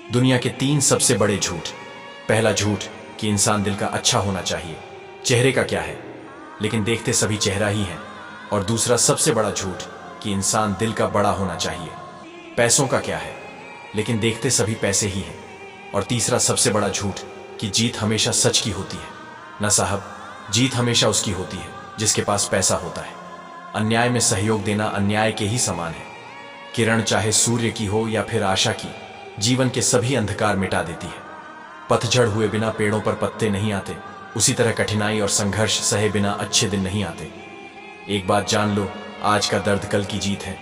दुनिया के 3 सबसे बड़े झूठ। पहला झूठ कि इंसान दिल का अच्छा होना चाहिए, चेहरे का क्या है, लेकिन देखते सभी चेहरा ही है। और दूसरा सबसे बड़ा झूठ कि इंसान दिल का बड़ा होना चाहिए, पैसों का क्या है, लेकिन देखते सभी पैसे ही हैं। और तीसरा सबसे बड़ा झूठ कि जीत हमेशा सच की होती है। न साहब, जीत हमेशा उसकी होती है जिसके पास पैसा होता है। अन्याय में सहयोग देना अन्याय के ही समान है। किरण चाहे सूर्य की हो या फिर आशा की, जीवन के सभी अंधकार मिटा देती है। पतझड़ हुए बिना पेड़ों पर पत्ते नहीं आते, उसी तरह कठिनाई और संघर्ष सहे बिना अच्छे दिन नहीं आते। एक बात जान लो, आज का दर्द कल की जीत है।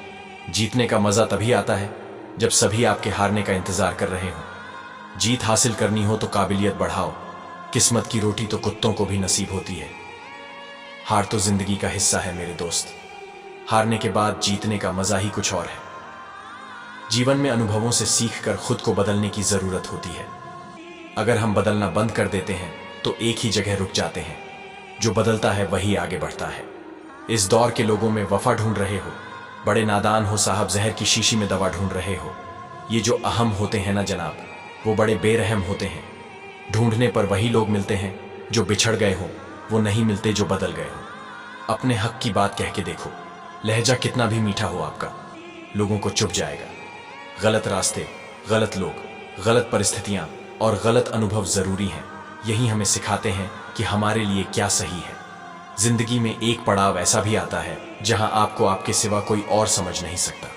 जीतने का मजा तभी आता है जब सभी आपके हारने का इंतजार कर रहे हो। जीत हासिल करनी हो तो काबिलियत बढ़ाओ, किस्मत की रोटी तो कुत्तों को भी नसीब होती है। हार तो जिंदगी का हिस्सा है मेरे दोस्त, हारने के बाद जीतने का मजा ही कुछ और है। जीवन में अनुभवों से सीखकर खुद को बदलने की जरूरत होती है। अगर हम बदलना बंद कर देते हैं तो एक ही जगह रुक जाते हैं। जो बदलता है वही आगे बढ़ता है। इस दौर के लोगों में वफा ढूंढ रहे हो, बड़े नादान हो साहब, जहर की शीशी में दवा ढूंढ रहे हो। ये जो अहम होते हैं ना जनाब, वो बड़े बेरहम होते हैं। ढूंढने पर वही लोग मिलते हैं जो बिछड़ गए हो, वो नहीं मिलते जो बदल गए हो। अपने हक की बात कह के देखो, लहजा कितना भी मीठा हो आपका, लोगों को चुभ जाएगा। गलत रास्ते, गलत लोग, गलत परिस्थितियां और गलत अनुभव जरूरी हैं। यही हमें सिखाते हैं कि हमारे लिए क्या सही है। जिंदगी में एक पड़ाव ऐसा भी आता है जहां आपको आपके सिवा कोई और समझ नहीं सकता।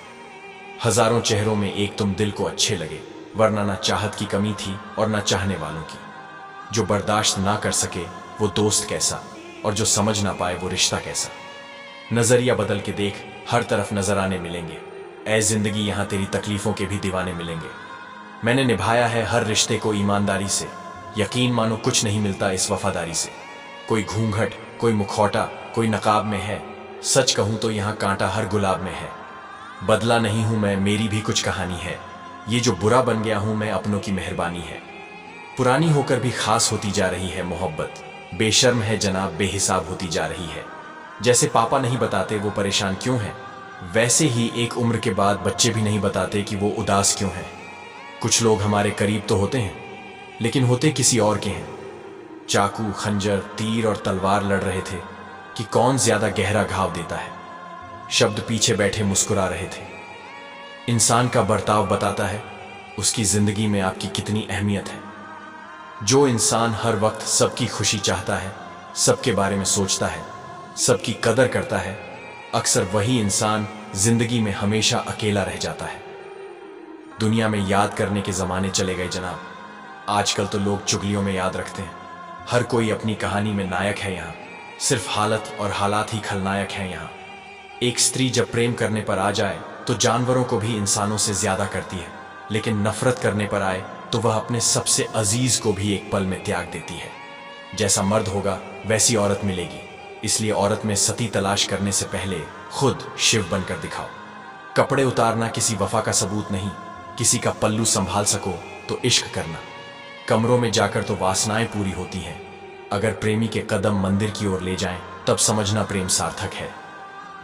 हजारों चेहरों में एक तुम दिल को अच्छे लगे, वरना ना चाहत की कमी थी और ना चाहने वालों की। जो बर्दाश्त ना कर सके वो दोस्त कैसा, और जो समझ ना पाए वो रिश्ता कैसा। नजरिया बदल के देख, हर तरफ नजराने मिलेंगे। ऐ जिंदगी, यहां तेरी तकलीफों के भी दीवाने मिलेंगे। मैंने निभाया है हर रिश्ते को ईमानदारी से, यकीन मानो कुछ नहीं मिलता इस वफादारी से। कोई घूंघट, कोई मुखौटा, कोई नकाब में है, सच कहूं तो यहां कांटा हर गुलाब में है। बदला नहीं हूं मैं, मेरी भी कुछ कहानी है। ये जो बुरा बन गया हूं मैं, अपनों की मेहरबानी है। पुरानी होकर भी खास होती जा रही है मोहब्बत, बेशर्म है जनाब, बेहिसाब होती जा रही है। जैसे पापा नहीं बताते वो परेशान क्यों है, वैसे ही एक उम्र के बाद बच्चे भी नहीं बताते कि वो उदास क्यों हैं। कुछ लोग हमारे करीब तो होते हैं, लेकिन होते किसी और के हैं। चाकू, खंजर, तीर और तलवार लड़ रहे थे कि कौन ज्यादा गहरा घाव देता है। शब्द पीछे बैठे मुस्कुरा रहे थे। इंसान का बर्ताव बताता है उसकी जिंदगी में आपकी कितनी अहमियत है। जो इंसान हर वक्त सबकी खुशी चाहता है, सबके बारे में सोचता है, सबकी कदर करता है, अक्सर वही इंसान जिंदगी में हमेशा अकेला रह जाता है। दुनिया में याद करने के जमाने चले गए जनाब। आजकल तो लोग चुगलियों में याद रखते हैं। हर कोई अपनी कहानी में नायक है यहाँ, सिर्फ हालत और हालात ही खलनायक हैं यहाँ। एक स्त्री जब प्रेम करने पर आ जाए तो जानवरों को भी इंसानों से ज्यादा करती है, लेकिन नफरत करने पर आए तो वह अपने सबसे अजीज को भी एक पल में त्याग देती है। जैसा मर्द होगा वैसी औरत मिलेगी, इसलिए औरत में सती तलाश करने से पहले खुद शिव बनकर दिखाओ। कपड़े उतारना किसी वफा का सबूत नहीं, किसी का पल्लू संभाल सको तो इश्क करना। कमरों में जाकर तो वासनाएं पूरी होती हैं, अगर प्रेमी के कदम मंदिर की ओर ले जाएं तब समझना प्रेम सार्थक है।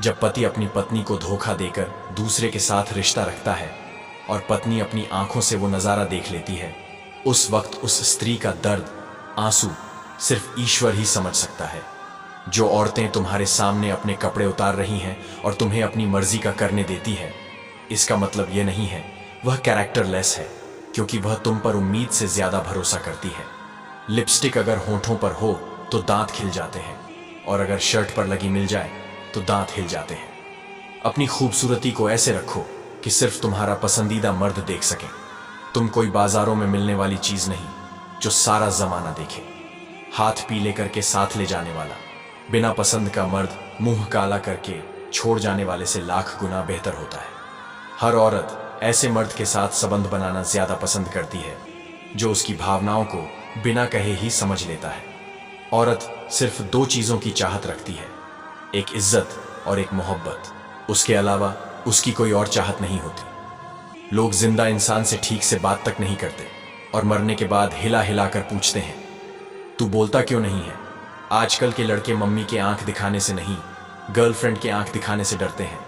जब पति अपनी पत्नी को धोखा देकर दूसरे के साथ रिश्ता रखता है और पत्नी अपनी आंखों से वो नजारा देख लेती है, उस वक्त उस स्त्री का दर्द, आंसू सिर्फ ईश्वर ही समझ सकता है। जो औरतें तुम्हारे सामने अपने कपड़े उतार रही हैं और तुम्हें अपनी मर्जी का करने देती है, इसका मतलब यह नहीं है वह कैरेक्टरलेस है, क्योंकि वह तुम पर उम्मीद से ज्यादा भरोसा करती है। लिपस्टिक अगर होठों पर हो तो दांत खिल जाते हैं, और अगर शर्ट पर लगी मिल जाए तो दांत हिल जाते हैं। अपनी खूबसूरती को ऐसे रखो कि सिर्फ तुम्हारा पसंदीदा मर्द देख सके। तुम कोई बाजारों में मिलने वाली चीज नहीं जो सारा जमाना देखे। हाथ पीले करके साथ ले जाने वाला, बिना पसंद का मर्द मुंह काला करके छोड़ जाने वाले से लाख गुना बेहतर होता है। हर औरत ऐसे मर्द के साथ संबंध बनाना ज्यादा पसंद करती है जो उसकी भावनाओं को बिना कहे ही समझ लेता है। औरत सिर्फ 2 चीजों की चाहत रखती है, एक इज्जत और एक मोहब्बत। उसके अलावा उसकी कोई और चाहत नहीं होती। लोग जिंदा इंसान से ठीक से बात तक नहीं करते और मरने के बाद हिला हिला कर पूछते हैं, तू बोलता क्यों नहीं है। आजकल के लड़के मम्मी के आंख दिखाने से नहीं, गर्लफ्रेंड के आंख दिखाने से डरते हैं।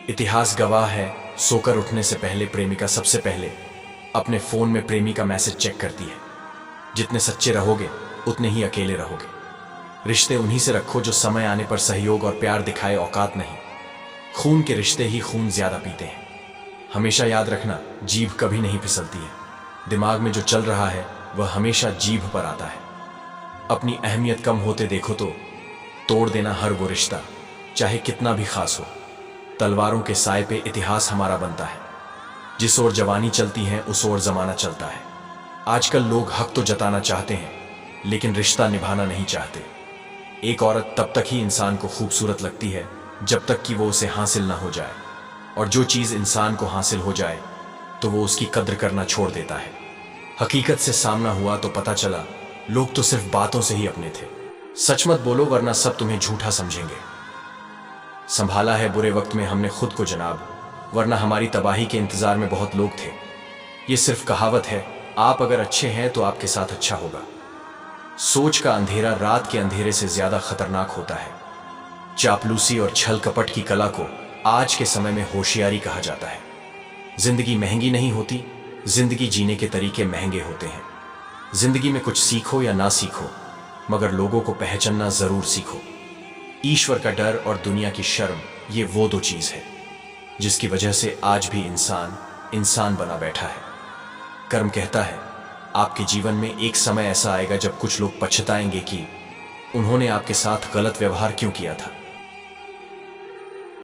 इतिहास गवाह है, सोकर उठने से पहले प्रेमिका सबसे पहले अपने फोन में प्रेमी का मैसेज चेक करती है। जितने सच्चे रहोगे उतने ही अकेले रहोगे। रिश्ते उन्हीं से रखो जो समय आने पर सहयोग और प्यार दिखाए, औकात नहीं। खून के रिश्ते ही खून ज्यादा पीते हैं। हमेशा याद रखना, जीभ कभी नहीं फिसलती है। दिमाग में जो चल रहा है वह हमेशा जीभ पर आता है। अपनी अहमियत कम होते देखो तो तोड़ देना हर वो रिश्ता, चाहे कितना भी खास हो। तलवारों के साए पे इतिहास हमारा बनता है। जिस ओर जवानी चलती है उस ओर जमाना चलता है। आजकल लोग हक तो जताना चाहते हैं लेकिन रिश्ता निभाना नहीं चाहते। एक औरत तब तक ही इंसान को खूबसूरत लगती है जब तक कि वो उसे हासिल ना हो जाए, और जो चीज इंसान को हासिल हो जाए तो वो उसकी कद्र करना छोड़ देता है। हकीकत से सामना हुआ तो पता चला लोग तो सिर्फ बातों से ही अपने थे। सच मत बोलो वरना सब तुम्हें झूठा समझेंगे। संभाला है बुरे वक्त में हमने खुद को जनाब, वरना हमारी तबाही के इंतजार में बहुत लोग थे। ये सिर्फ कहावत है, आप अगर अच्छे हैं तो आपके साथ अच्छा होगा। सोच का अंधेरा रात के अंधेरे से ज्यादा खतरनाक होता है। चापलूसी और छल कपट की कला को आज के समय में होशियारी कहा जाता है। जिंदगी महंगी नहीं होती, जिंदगी जीने के तरीके महंगे होते हैं। जिंदगी में कुछ सीखो या ना सीखो, मगर लोगों को पहचानना जरूर सीखो। ईश्वर का डर और दुनिया की शर्म, ये वो दो चीज है जिसकी वजह से आज भी इंसान इंसान बना बैठा है। कर्म कहता है आपके जीवन में एक समय ऐसा आएगा जब कुछ लोग पछताएंगे कि उन्होंने आपके साथ गलत व्यवहार क्यों किया था।